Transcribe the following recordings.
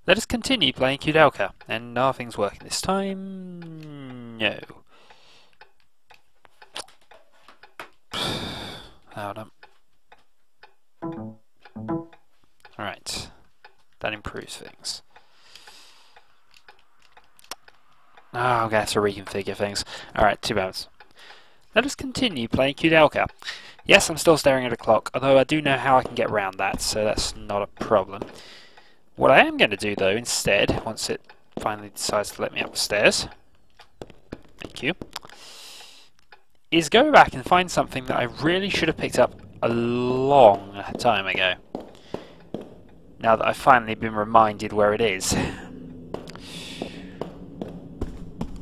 Let us continue playing Koudelka. And are things working this time? No. Hold on. Alright. That improves things. Oh, I'm going to have to reconfigure things. Alright, 2 moments. Let us continue playing Koudelka. Yes, I'm still staring at a clock, although I do know how I can get around that, so that's not a problem. What I am going to do, though, instead, once it finally decides to let me up the stairs, thank you, is go back and find something that I really should have picked up a long time ago. Now that I've finally been reminded where it is.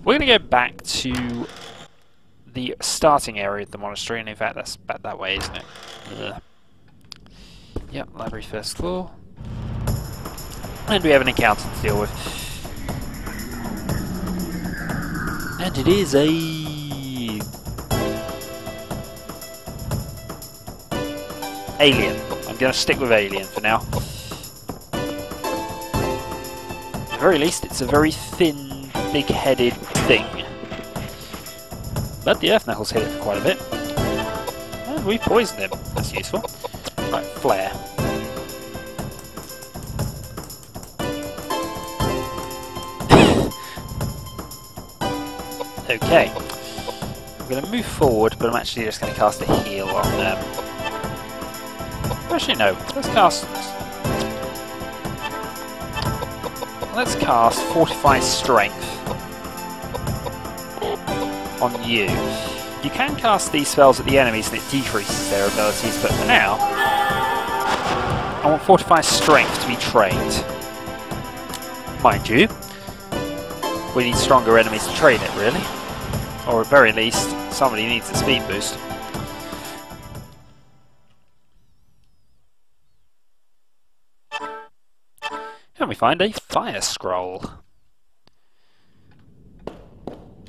We're going to go back to the starting area of the monastery, and in fact that's back that way, isn't it? Ugh. Yep, library first floor. And we have an encounter to deal with. And it is a... alien. I'm going to stick with alien for now. At the very least, it's a very thin, big-headed thing. But the Earth Knuckles hit it quite a bit. And we poisoned him. That's useful. Right, flare. Okay. I'm going to move forward, but I'm actually just going to cast a heal on them. Actually, no. Let's cast Fortify Strength on you. You can cast these spells at the enemies and it decreases their abilities, but for now, I want Fortify Strength to be trained. Mind you, we need stronger enemies to train it, really. Or at very least, somebody needs a speed boost. And we find a fire scroll,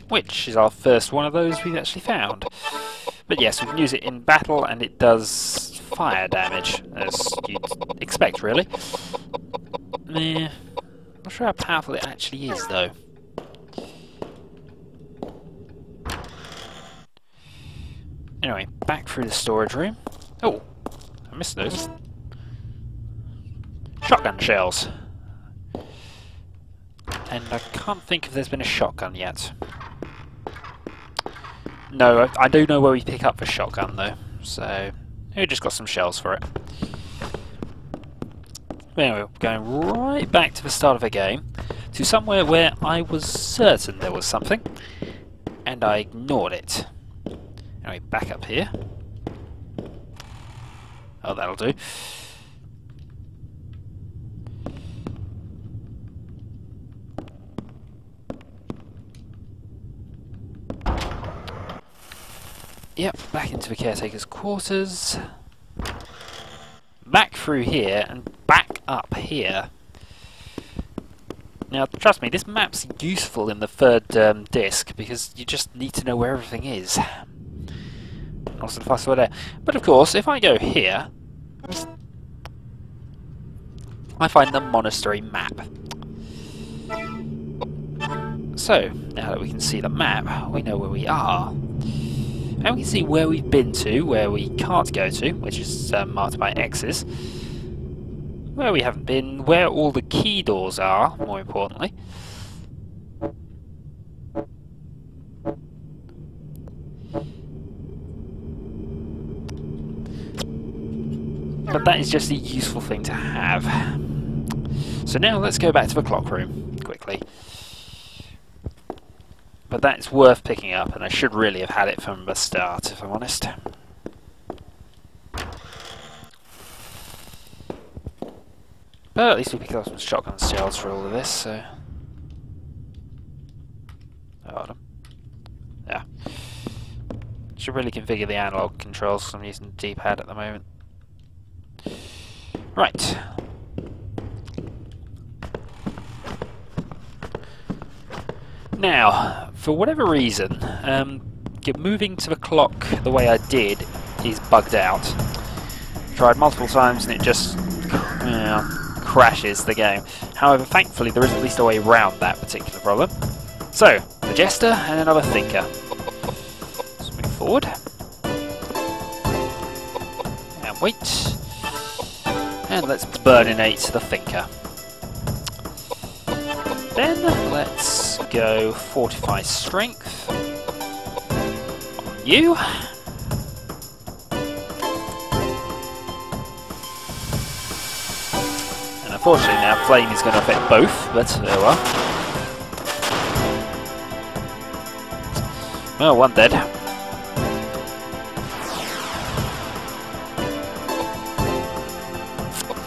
which is our first one of those we've actually found. But yes, we can use it in battle and it does fire damage, as you'd expect, really. Not sure how powerful it actually is, though. Anyway, back through the storage room. Oh, I missed those. Shotgun shells. And I can't think if there's been a shotgun yet. No, I do know where we pick up the shotgun though, so we just got some shells for it. Anyway, we're going right back to the start of the game, to somewhere where I was certain there was something, and I ignored it. Anyway, back up here. Oh, that'll do. Yep, back into the caretaker's quarters. Back through here and back up here. Now, trust me, this map's useful in the third disc because you just need to know where everything is. Also, the fast there. But of course, if I go here, I find the monastery map. So, now that we can see the map, we know where we are. And we can see where we've been to, where we can't go to, which is marked by X's. Where we haven't been, where all the key doors are, more importantly. But that is just a useful thing to have. So now let's go back to the clock room, quickly. But that's worth picking up, and I should really have had it from the start, if I'm honest. But at least we picked up some shotgun shells for all of this, so... Hold on. Yeah. Should really configure the analog controls, because I'm using the D-pad at the moment. Right. Now, for whatever reason, moving to the clock the way I did is bugged out. Tried multiple times and it just crashes the game. However, thankfully there is at least a way around that particular problem. So, the Jester and another Thinker. Let's move forward. And wait. And let's burninate the Thinker. Then let's go Fortify Strength on you. And unfortunately now Flame is going to affect both, but there we are. Well, one dead.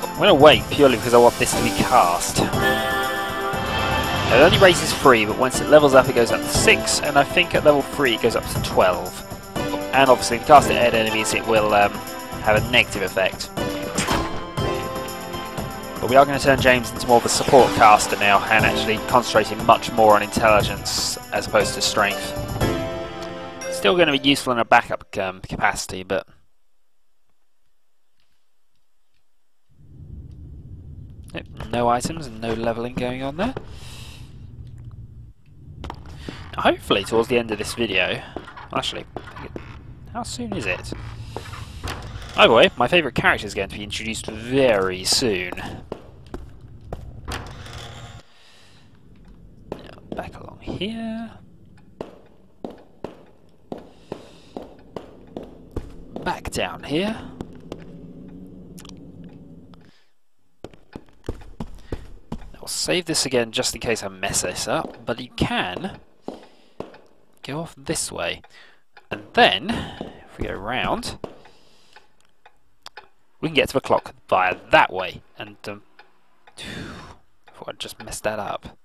I'm going to wait purely because I want this to be cast. It only raises 3, but once it levels up it goes up to 6, and I think at level 3 it goes up to 12. And obviously if you cast it at enemies it will have a negative effect. But we are going to turn James into more of a support caster now, and actually concentrating much more on intelligence as opposed to strength. Still going to be useful in a backup capacity, but... Yep, no items and no levelling going on there. Hopefully towards the end of this video, actually, how soon is it? By the way, my favourite character is going to be introduced very soon. Now, back along here. Back down here. I'll save this again just in case I mess this up, but you can go off this way, and then if we go round we can get to the clock via that way, and thought I'd just messed that up.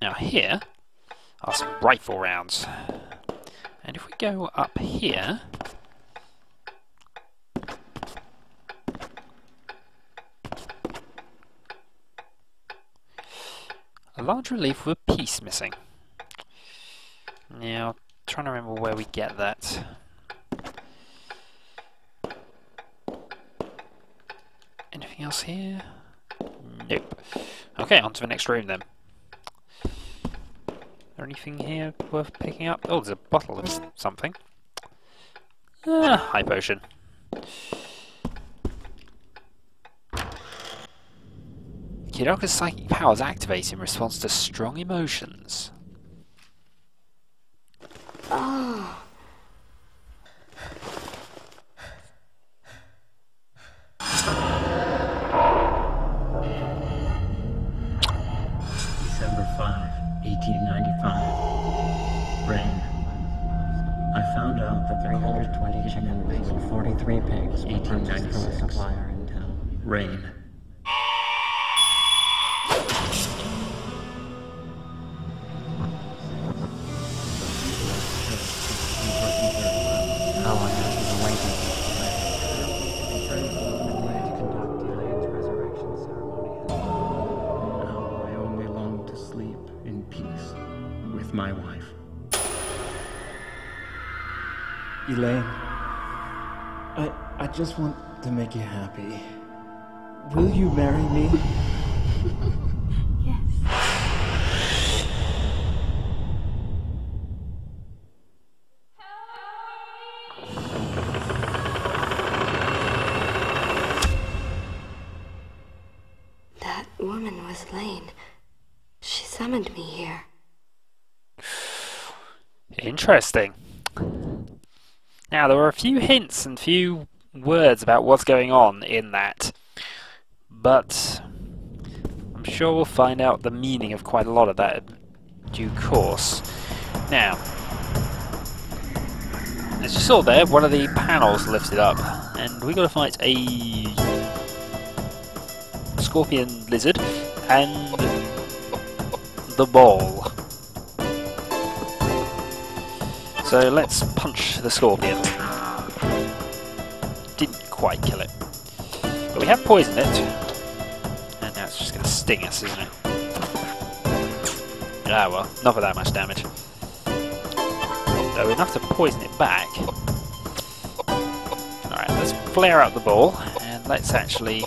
Now here are some rifle rounds, and if we go up here a large relief with a piece missing. Now, trying to remember where we get that. Anything else here? Nope. Okay, on to the next room then. Is there anything here worth picking up? Oh, there's a bottle of something. High potion. Koudelka's psychic powers activate in response to strong emotions. Oh. December 5, 1895. Rain. I found out that the 320 chickens and 43 pigs were purchased from a supplier in town. Rain. How long has been waiting? To conduct Giant's resurrection ceremony. Now I only long to sleep in peace with my wife. Elaine, I just want to make you happy. Will you marry me? Yes. That woman was Lane. She summoned me here. Interesting. Now, there were a few hints and few words about what's going on in that, but I'm sure we'll find out the meaning of quite a lot of that in due course. Now, as you saw there, one of the panels lifted up, and we got to fight a scorpion lizard and the ball. So let's punch the scorpion. Didn't quite kill it. But we have poisoned it. And now it's just going to sting us, isn't it? Ah well, not for that much damage. So enough to poison it back. Alright, let's flare up the ball. And let's actually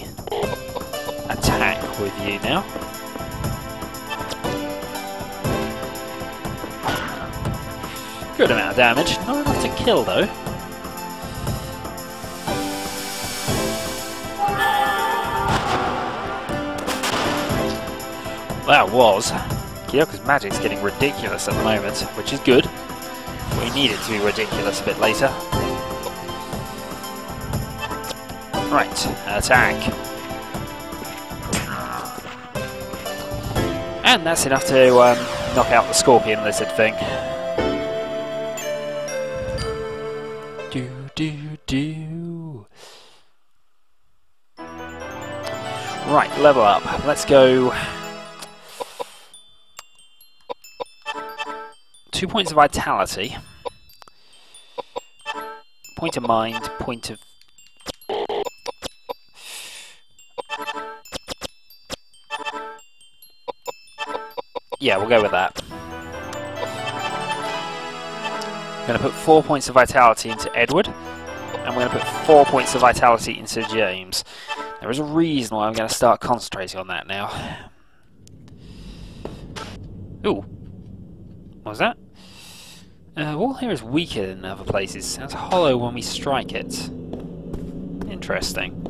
attack with you now. Good amount of damage, not enough to kill though. That was. Koudelka's magic's getting ridiculous at the moment, which is good. We need it to be ridiculous a bit later. Right, attack. And that's enough to knock out the scorpion lizard thing. Do. Right, level up. Let's go. 2 points of vitality. Point of mind, point of... Yeah, we'll go with that. I'm going to put 4 points of vitality into Edward, and we're going to put 4 points of vitality into James. There is a reason why I'm going to start concentrating on that now. Ooh. What was that? Wall here is weaker than other places. Sounds hollow when we strike it. Interesting.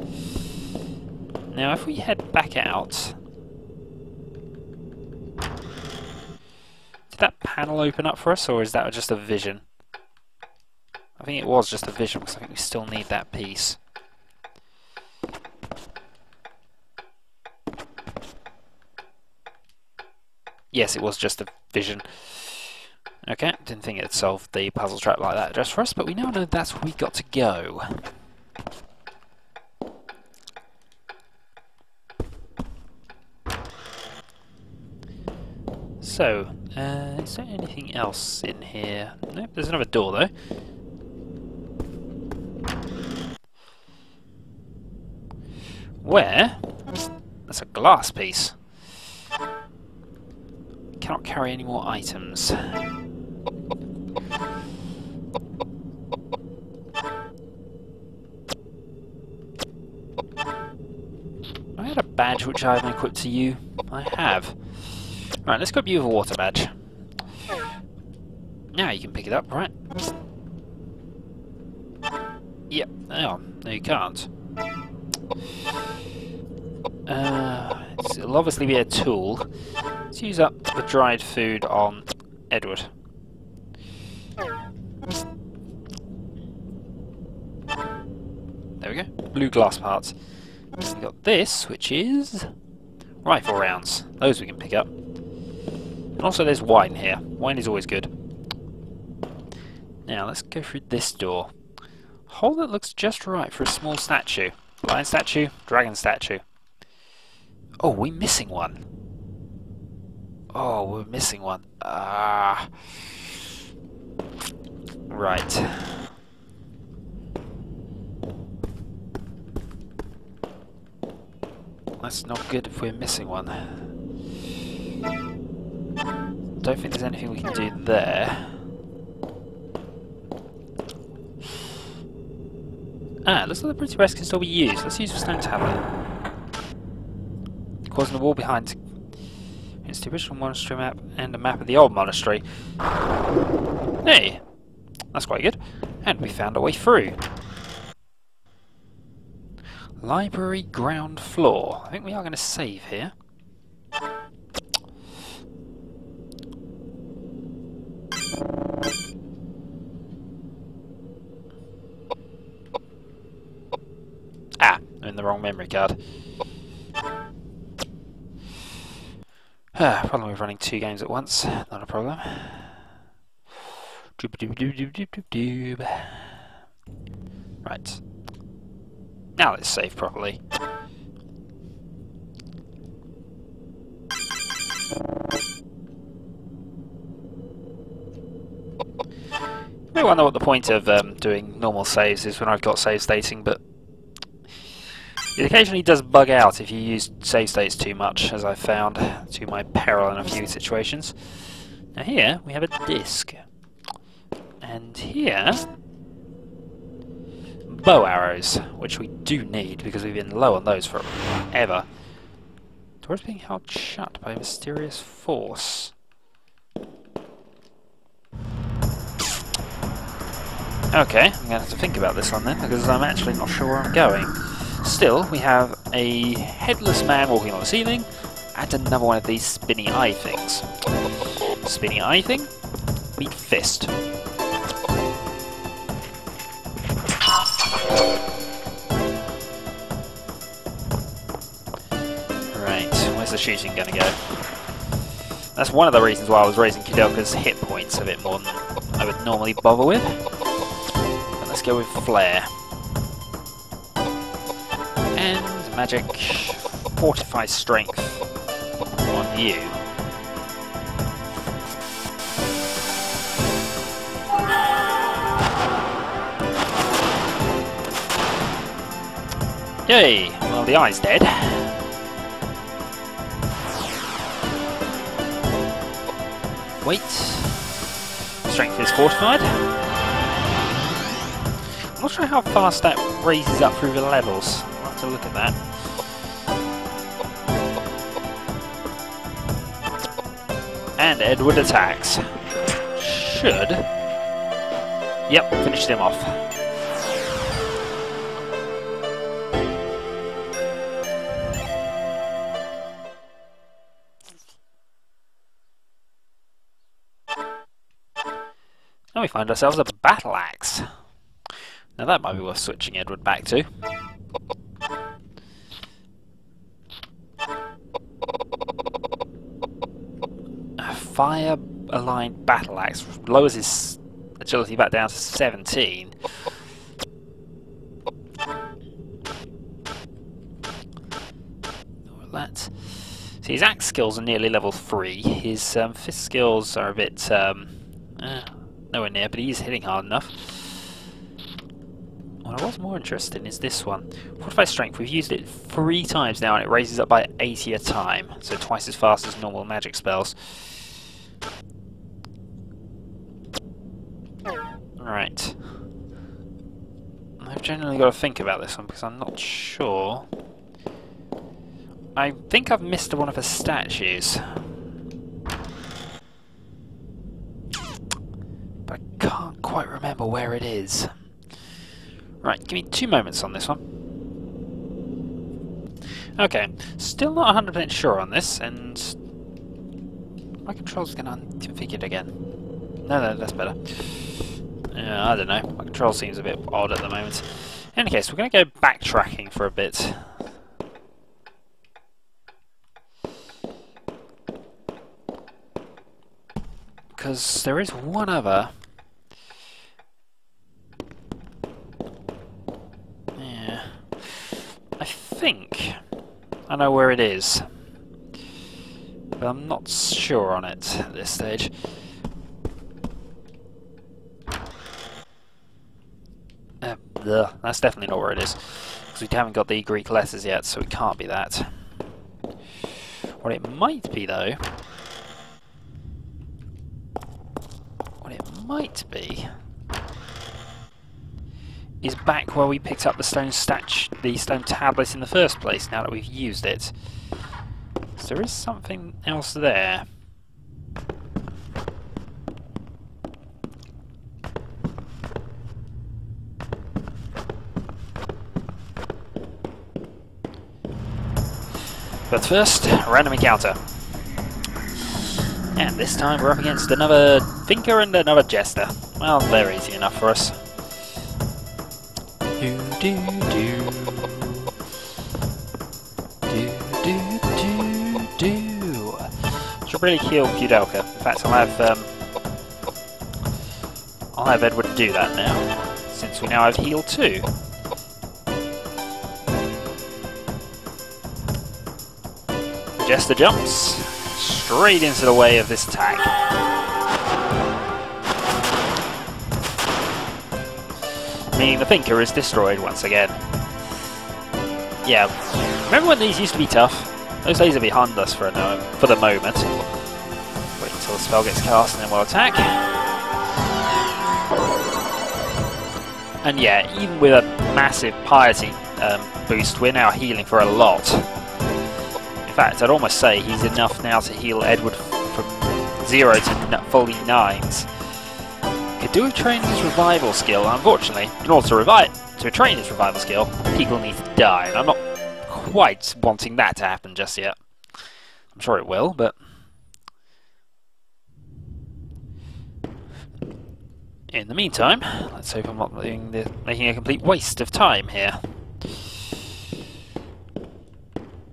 Now, if we head back out... Did that panel open up for us, or is that just a vision? I think it was just a vision, because I think we still need that piece. Yes, it was just a vision. Okay, didn't think it'd solve the puzzle trap like that just for us, but we now know that's where we got to go. So, is there anything else in here? Nope, there's another door though. Where? That's a glass piece. Cannot carry any more items. I had a badge which I haven't equipped to you. I have. Right, let's equip you with a water badge. Now you can pick it up, right? Yep. Oh, no you can't. It'll obviously be a tool. Let's use up the dried food on Edward. There we go. Blue glass parts. We've got this, which is rifle rounds. Those we can pick up. And also there's wine here. Wine is always good. Now let's go through this door. Hole that looks just right for a small statue. Lion statue, dragon statue. Oh, we're missing one. Oh, we're missing one. Ah. Right. That's not good if we're missing one. Don't think there's anything we can do there. Ah, looks like the pretty rest can still be used. Let's use the stone tablet. Causing the wall behind. It's the original monastery map and a map of the old monastery. Hey! That's quite good. And we found our way through. Library ground floor. I think we are going to save here. Ah, I'm in the wrong memory card. Problem with running 2 games at once. Not a problem. Right. Now let's save properly. You may wonder what the point of doing normal saves is when I've got save stating, but it occasionally does bug out if you use save states too much, as I've found, to my peril in a few situations. Now here we have a disc. And here, bow arrows, which we do need because we've been low on those forever. Door is being held shut by a mysterious force. Okay, I'm going to have to think about this one then, because I'm actually not sure where I'm going. Still, we have a headless man walking on the ceiling, and another one of these spinny eye things. Spinny eye thing? Meet fist. Right, where's the shooting going to go? That's one of the reasons why I was raising Koudelka's hit points a bit more than I would normally bother with. But let's go with Flare. And magic Fortify Strength on you. Yay! Well, the eye's dead. Wait. Strength is fortified. I'm not sure how fast that raises up through the levels. I'll have to look at that. And Edward attacks. Should. Yep, finished him off. Now we find ourselves a battle axe. Now that might be worth switching Edward back to. A fire-aligned battle axe lowers his agility back down to 17. That. See, his axe skills are nearly level 3. His fist skills are a bit nowhere near, but he is hitting hard enough. What I was more interested in is this one. Fortify Strength, we've used it 3 times now and it raises up by 80 a time, so twice as fast as normal magic spells. Right. I've generally got to think about this one because I'm not sure. I think I've missed one of her statues. But I can't quite remember where it is. Right, give me 2 moments on this one. Okay, still not 100% sure on this, and my controls are going to unconfigured again. No, that's better. I don't know, my control seems a bit odd at the moment. In any case, we're going to go backtracking for a bit. Because there is one other. Yeah. I think I know where it is. But I'm not sure on it at this stage. That's definitely not where it is. Because we haven't got the Greek letters yet, so it can't be that. What it might be, though... might be is back where we picked up the stone tablet in the first place, now that we've used it. So there is something else there. But first, a random encounter. And this time we're up against another thinker and another jester. Well, they're easy enough for us. Should really heal Koudelka. In fact, I'll have Edward do that now, since we now have heal 2. The jester jumps straight into the way of this attack. Meaning the thinker is destroyed once again. Yeah, remember when these used to be tough? Those days are behind us for the moment. Wait until the spell gets cast and then we'll attack. And yeah, even with a massive piety boost, we're now healing for a lot. In fact, I'd almost say he's enough now to heal Edward from 0 to fully 9s. Could do with training his revival skill. Unfortunately, in order to train his revival skill, people need to die, and I'm not quite wanting that to happen just yet. I'm sure it will, but in the meantime, let's hope I'm not making a complete waste of time here.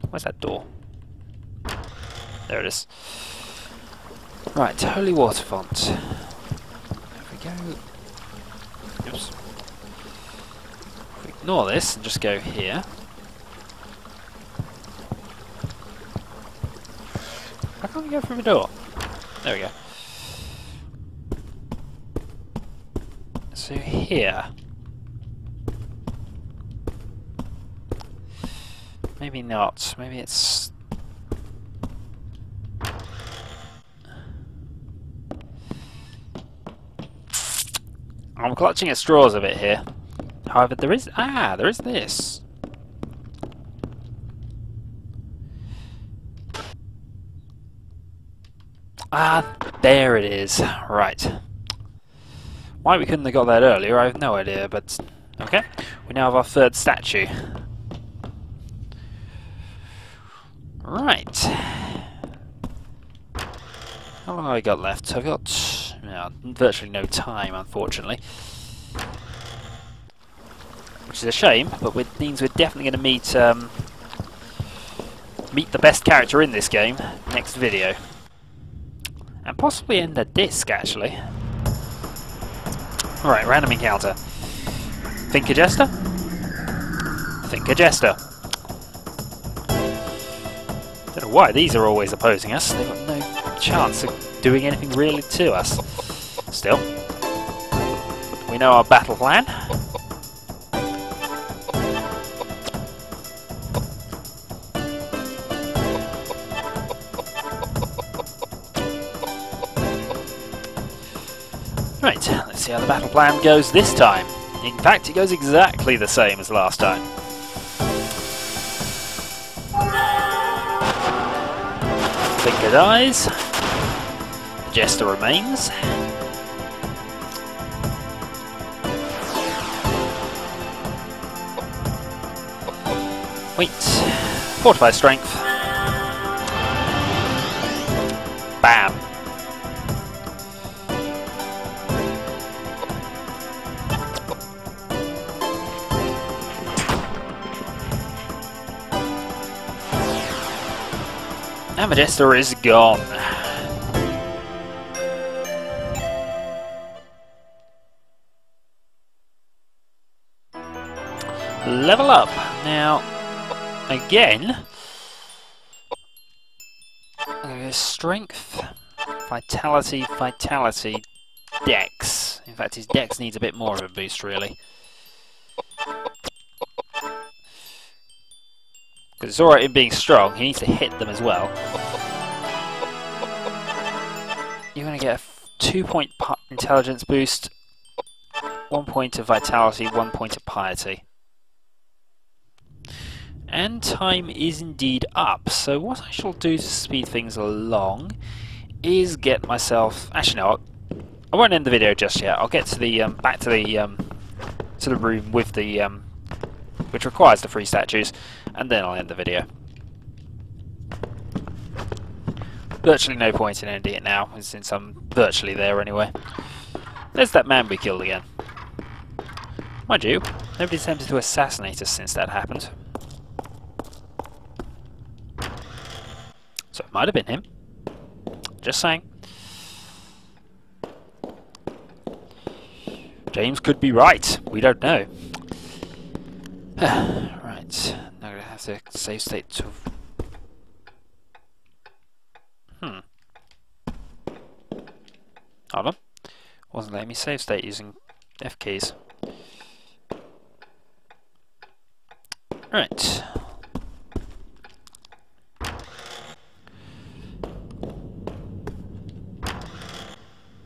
Where's that door? There it is. Right, Holy Water Font. There we go. Oops. If we ignore this and just go here. How can we go through the door? There we go. So here. Maybe not. Maybe it's... I'm clutching at straws a bit here. However, there is this. Ah, there it is. Right. Why we couldn't have got that earlier, I have no idea, but... Okay, we now have our third statue. Right. How long have I got left? I've got virtually no time, unfortunately. Which is a shame, but it means we're definitely going to meet the best character in this game next video. And possibly end a disc, actually. Right, random encounter. Think a Jester? Think a Jester. Don't know why these are always opposing us. They've got no chance of doing anything really to us. Still, we know our battle plan. Right, let's see how the battle plan goes this time. In fact, it goes exactly the same as last time. Thinker dies. The Jester remains. Wait. Fortify strength. Bam. And the Jester is gone. Level up. Now, again, I'm going to go strength, vitality, dex. In fact, his dex needs a bit more of a boost, really. Because it's alright in being strong, he needs to hit them as well. You're going to get a 2-point intelligence boost, 1 point of vitality, 1 point of piety. And time is indeed up, so what I shall do to speed things along is get myself... Actually no, I won't end the video just yet. I'll get to the back to the room with the which requires the 3 statues, and then I'll end the video. Virtually no point in ending it now, since I'm virtually there anyway. There's that man we killed again. Mind you, nobody's attempted to assassinate us since that happened. So it might have been him. Just saying. James could be right. We don't know. Right. Now I'm going to have to save state to... Hold on. Wasn't letting me save state using F keys. Right.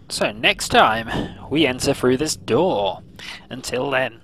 So next time we enter through this door. Until then.